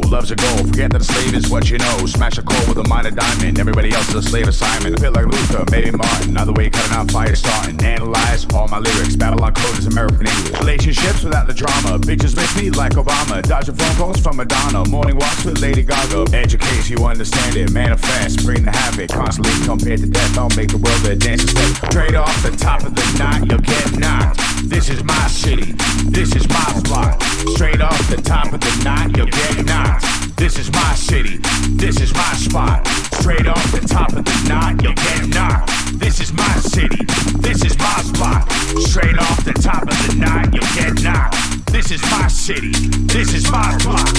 loves a goal. Forget that a slave is what you know. Smash a coal with a minor diamond. Everybody else is a slave assignment. I feel like Luther, maybe Martin. Either way, cutting out fire starting. Analyze all my lyrics. Babylon code is American English. Relationships without the drama. Bitches miss me like Obama. Dodging phone calls from Madonna. Morning walks with Lady Gaga. Educate you understand it. Manifest, bring the havoc. Constantly compared to death. I'll make the world a dance step. Trade off the top of the knot, you'll get knocked. This is my city. This is my block. Straight off the top of the knot, you'll get knocked. This is my city. This is my spot. Straight off the top of the knot, you'll get knocked. This is my city. This is my spot. Straight off the top of the knot, you'll get knocked. This is my city. This is my spot.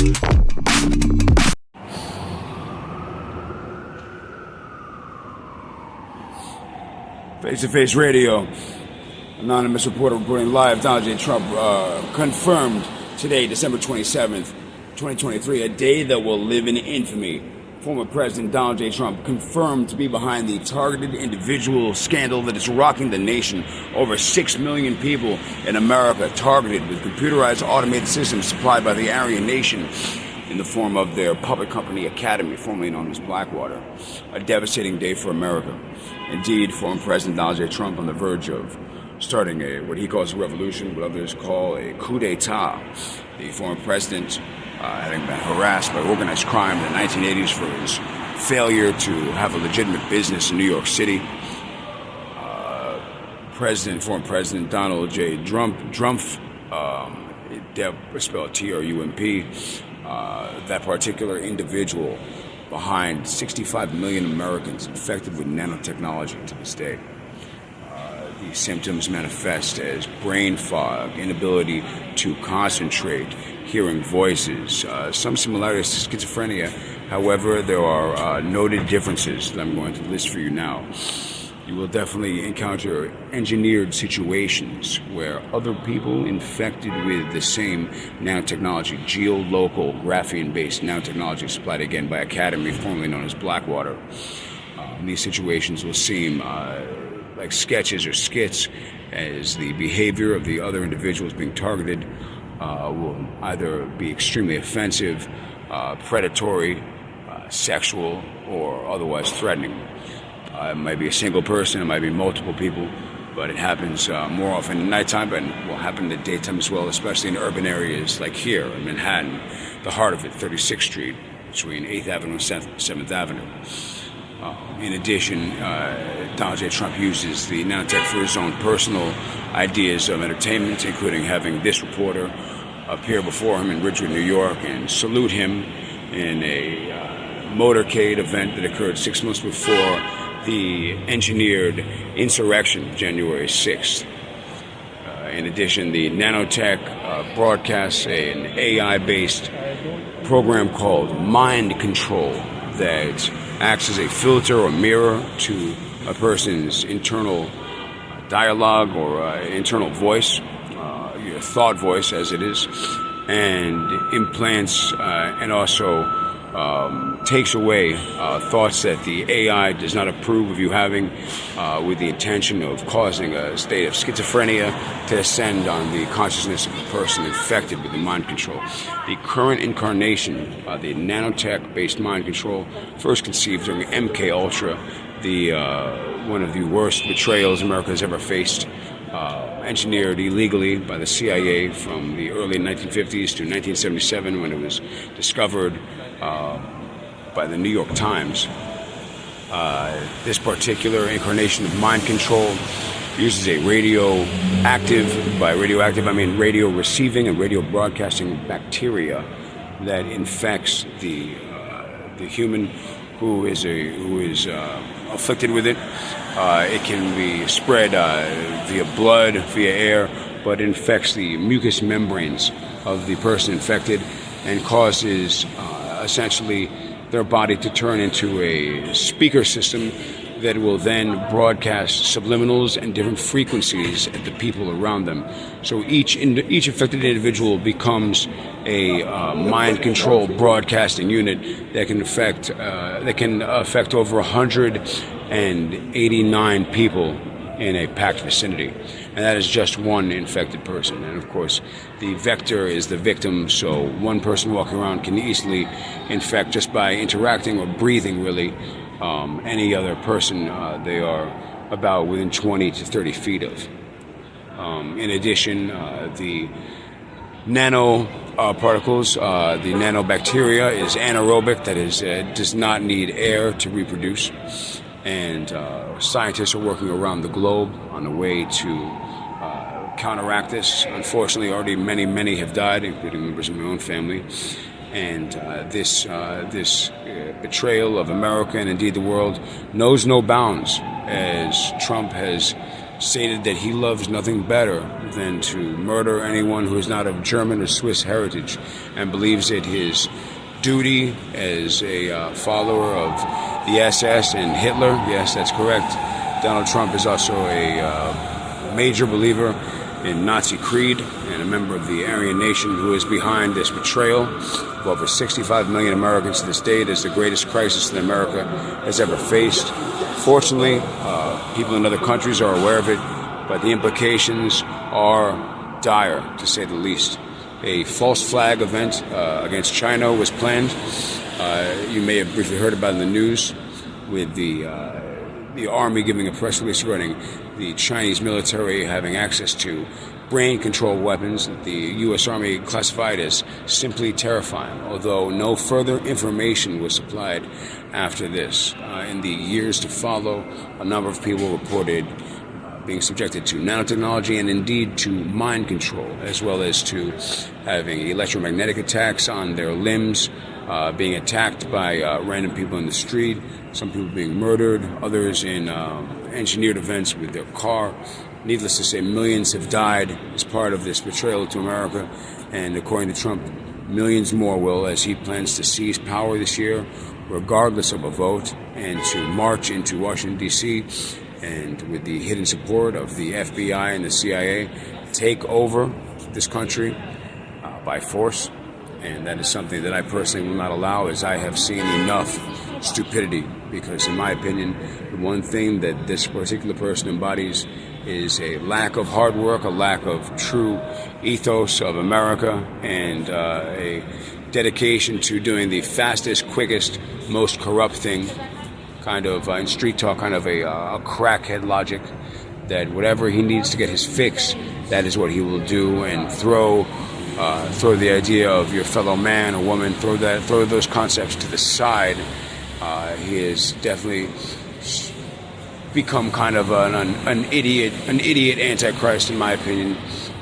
Face-to-Face Radio. Anonymous reporter reporting live. Donald J. Trump confirmed today, December 27th, 2023, a day that will live in infamy. Former President Donald J. Trump confirmed to be behind the targeted individual scandal that is rocking the nation. Over 6 million people in America targeted with computerized automated systems supplied by the Aryan Nation in the form of their puppet company Academy, formerly known as Blackwater. A devastating day for America. Indeed, former President Donald J. Trump on the verge of starting what he calls a revolution, what others call a coup d'etat. The former president, having been harassed by organized crime in the 1980s for his failure to have a legitimate business in New York City. Former President Donald J. Trump, spelled T-R-U-M-P, that particular individual behind 65 million Americans infected with nanotechnology to this day. The symptoms manifest as brain fog, inability to concentrate, hearing voices, some similarities to schizophrenia. However, there are noted differences that I'm going to list for you now. You will definitely encounter engineered situations where other people infected with the same nanotechnology, geolocal, graphene-based nanotechnology supplied again by Academy, formerly known as Blackwater. These situations will seem like sketches or skits, as the behavior of the other individuals being targeted will either be extremely offensive, predatory, sexual, or otherwise threatening. It might be a single person, it might be multiple people, but it happens more often at nighttime, but will happen in the daytime as well, especially in urban areas like here in Manhattan, the heart of it, 36th Street, between 8th Avenue and 7th Avenue. In addition, Donald J. Trump uses the nanotech for his own personal ideas of entertainment, including having this reporter appear before him in Ridgewood, New York, and salute him in a motorcade event that occurred 6 months before the engineered insurrection of January 6th. In addition, the nanotech broadcasts an AI-based program called Mind Control that acts as a filter or mirror to a person's internal dialogue or internal voice, your thought voice as it is, and implants and also takes away thoughts that the AI does not approve of you having, with the intention of causing a state of schizophrenia to descend on the consciousness of the person infected with the mind control. The current incarnation, the nanotech-based mind control, first conceived during MK Ultra, the one of the worst betrayals America has ever faced, engineered illegally by the CIA from the early 1950s to 1977 when it was discovered by the New York Times. This particular incarnation of mind control uses a radioactive, by radioactive I mean radio receiving and radio broadcasting bacteria that infects the human who is afflicted with it. It can be spread via blood, via air, but infects the mucous membranes of the person infected and causes essentially their body to turn into a speaker system that will then broadcast subliminals and different frequencies at the people around them. So each affected individual becomes a mind control broadcasting unit that can affect over 189 people in a packed vicinity. And that is just one infected person. And of course, the vector is the victim, so one person walking around can easily infect just by interacting or breathing, really, any other person they are about within 20 to 30 feet of. In addition, the nano particles, the nanobacteria is anaerobic, that is, does not need air to reproduce. And scientists are working around the globe on a way to counteract this. Unfortunately, already many have died, including members of my own family. And this betrayal of America and indeed the world knows no bounds, as Trump has stated that he loves nothing better than to murder anyone who is not of German or Swiss heritage, and believes it his duty as a follower of the SS and Hitler. Yes, that's correct. Donald Trump is also a major believer in Nazi creed and a member of the Aryan nation who is behind this betrayal of over 65 million Americans to this day. It is the greatest crisis that America has ever faced. Fortunately, people in other countries are aware of it, but the implications are dire, to say the least. A false flag event against China was planned. You may have briefly heard about it in the news, with the Army giving a press release regarding the Chinese military having access to brain-controlled weapons that the U.S. Army classified as simply terrifying, although no further information was supplied after this. In the years to follow, a number of people reported being subjected to nanotechnology and indeed to mind control, as well as to having electromagnetic attacks on their limbs, being attacked by random people in the street, some people being murdered, others in engineered events with their car. Needless to say, millions have died as part of this betrayal to America, and according to Trump, millions more will, as he plans to seize power this year, regardless of a vote, and to march into Washington, D.C., and with the hidden support of the FBI and the CIA, take over this country by force. And that is something that I personally will not allow, as I have seen enough stupidity. Because in my opinion, the one thing that this particular person embodies is a lack of hard work, a lack of true ethos of America, and a dedication to doing the fastest, quickest, most corrupt thing, kind of, in street talk, kind of a crackhead logic, that whatever he needs to get his fix, that is what he will do, and throw the idea of your fellow man or woman, throw those concepts to the side. He has definitely become kind of an idiot antichrist, in my opinion.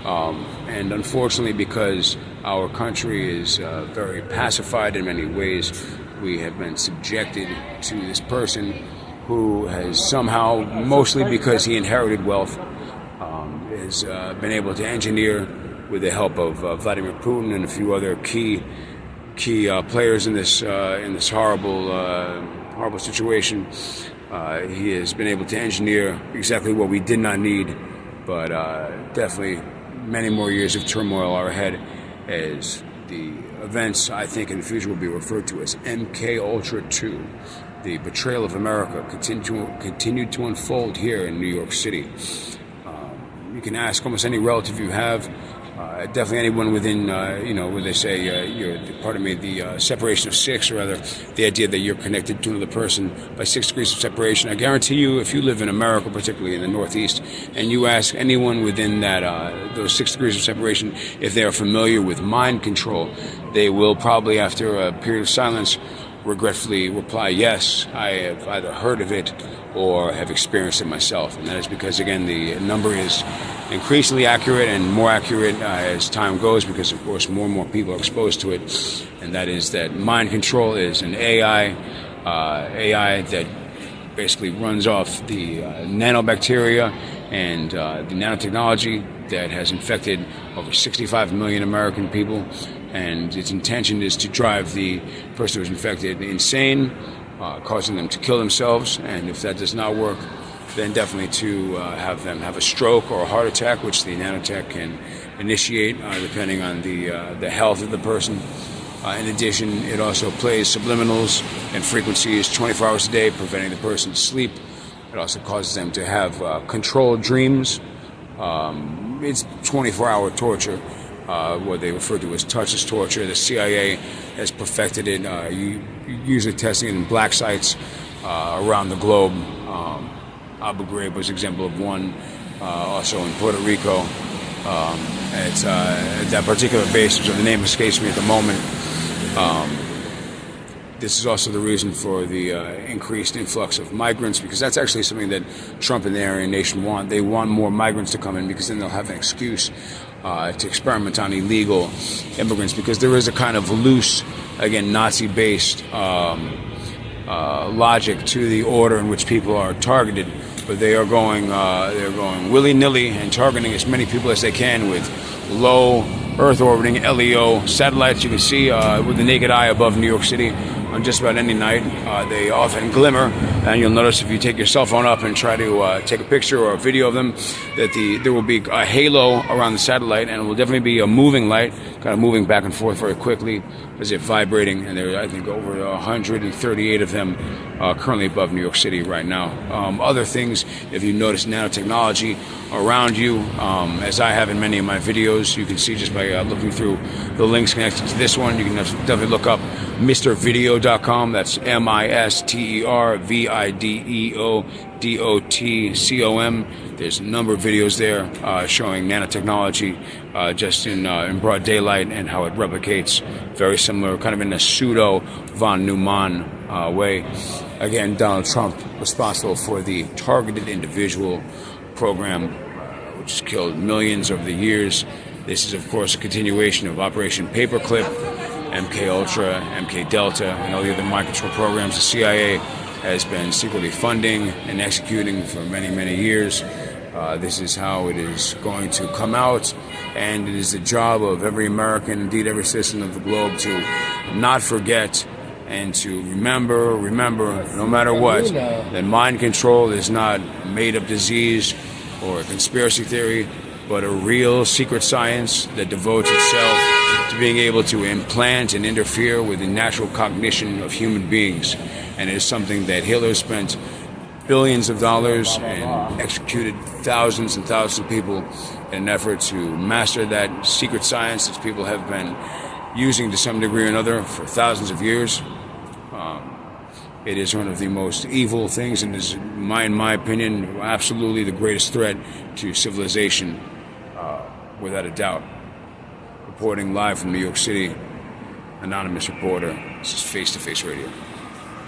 And unfortunately, because our country is very pacified in many ways, we have been subjected to this person who has somehow, mostly because he inherited wealth, has been able to engineer, with the help of Vladimir Putin and a few other key players in this horrible situation. He has been able to engineer exactly what we did not need, but definitely many more years of turmoil are ahead, as the events, I think, in the future will be referred to as MK Ultra 2. The betrayal of America continued to unfold here in New York City. You can ask almost any relative you have, definitely anyone within, where they say, the separation of six, or rather, the idea that you're connected to another person by 6 degrees of separation. I guarantee you, if you live in America, particularly in the Northeast, and you ask anyone within that those 6 degrees of separation if they are familiar with mind control, they will probably, after a period of silence, regretfully reply, yes, I have either heard of it or have experienced it myself. And that is because, again, the number is increasingly accurate and more accurate as time goes, because, of course, more and more people are exposed to it. And that is that mind control is an AI that basically runs off the nanobacteria and the nanotechnology that has infected over 65 million American people. And its intention is to drive the person who's infected insane, causing them to kill themselves. And if that does not work, then definitely to have them have a stroke or a heart attack, which the nanotech can initiate depending on the health of the person. In addition, it also plays subliminals and frequencies 24 hours a day, preventing the person's sleep, It also causes them to have controlled dreams. It's 24-hour torture, what they refer to as touchless torture. The CIA has perfected it, usually testing it in black sites around the globe. Abu Ghraib was an example of one, also in Puerto Rico. It's that particular base, which the name escapes me at the moment. This is also the reason for the increased influx of migrants, because that's actually something that Trump and the Aryan Nation want. They want more migrants to come in because then they'll have an excuse to experiment on illegal immigrants, because there is a kind of loose, again, Nazi-based logic to the order in which people are targeted. But they're going willy-nilly and targeting as many people as they can with low Earth orbiting LEO satellites. You can see with the naked eye above New York City on just about any night. They often glimmer, and you'll notice if you take your cell phone up and try to take a picture or a video of them, that there will be a halo around the satellite, and it will definitely be a moving light, kind of moving back and forth very quickly as if vibrating. And there are, I think, over 138 of them currently above New York City right now. Other things, if you notice nanotechnology around you, as I have in many of my videos, you can see just by looking through the links connected to this one. You can definitely look up MrVideo.com. That's MisterVideo.com. There's a number of videos there showing nanotechnology just in broad daylight and how it replicates, very similar, kind of in a pseudo von Neumann way. Again, Donald Trump responsible for the targeted individual program, which has killed millions over the years. This is, of course, a continuation of Operation Paperclip, MK Ultra, MK Delta, and all the other mind control programs the CIA has been secretly funding and executing for many, many years. This is how it is going to come out, and it is the job of every American, indeed every citizen of the globe, to not forget and to remember, no matter what, that mind control is not a made-up disease or a conspiracy theory, but a real secret science that devotes itself to being able to implant and interfere with the natural cognition of human beings. And it is something that Hitler spent billions of dollars and executed thousands and thousands of people in an effort to master that secret science that people have been using to some degree or another for thousands of years. It is one of the most evil things, and is, in my opinion, absolutely the greatest threat to civilization, without a doubt. Reporting live from New York City, anonymous reporter. This is Face to Face Radio.